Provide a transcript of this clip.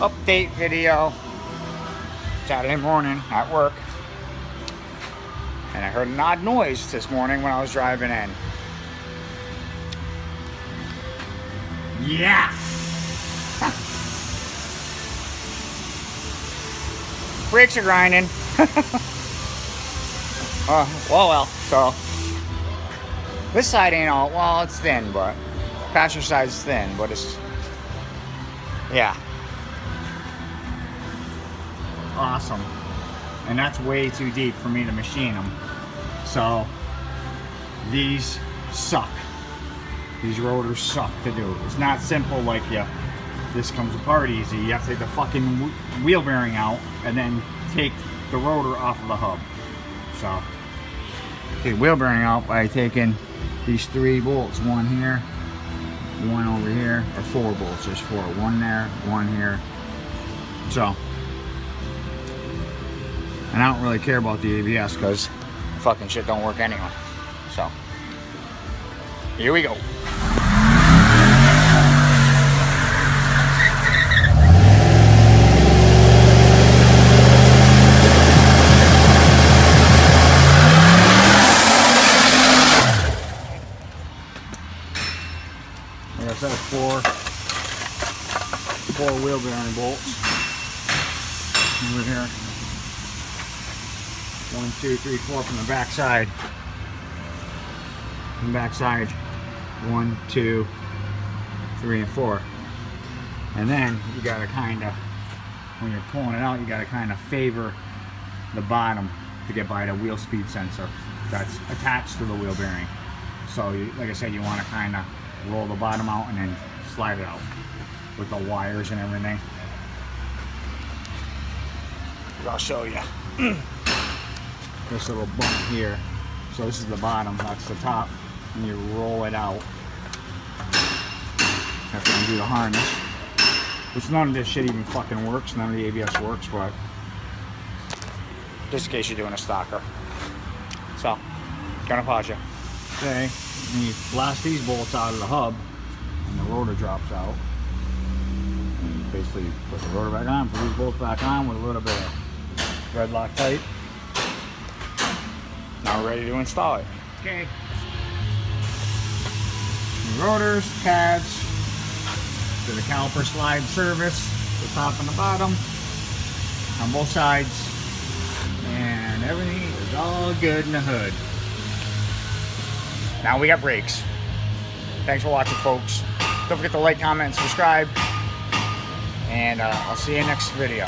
update video. Saturday morning at work. And I heard an odd noise this morning when I was driving in. Yeah! Brakes are grinding. Well, so this side ain't all, well, it's thin, but passenger side's thin, but it's, yeah. Awesome. And that's way too deep for me to machine them. So these suck. These rotors suck to do. It's not simple like, yeah, this comes apart easy. You have to take the fucking wheel bearing out and then take the rotor off of the hub. So take wheel bearing out by taking these 3 bolts, one here, one over here, or 4 bolts. There's 4, one there, one here. So, and I don't really care about the ABS because fucking shit don't work anyway. So here we go. Like I said, 4 wheel bearing bolts over here. 1, 2, 3, 4 from the back side. From the back side, 1, 2, 3, and 4. And then you gotta kind of, when you're pulling it out, you gotta kind of favor the bottom to get by the wheel speed sensor that's attached to the wheel bearing. So, like I said, you want to kind of roll the bottom out and then slide it out with the wires and everything. I'll show you. This little bump here. So this is the bottom, that's the top, and you roll it out. Have to undo the harness. Which none of this shit even fucking works, none of the ABS works, but just in case you're doing a stalker. So, gonna pause you. Okay, and you blast these bolts out of the hub, and the rotor drops out. And you basically put the rotor back on, put these bolts back on with a little bit of red Loctite. Now we're ready to install it. Okay. New rotors, pads, to the caliper slide service, the top and the bottom, on both sides, and everything is all good in the hood. Now we got brakes. Thanks for watching, folks. Don't forget to like, comment, and subscribe, and I'll see you next video.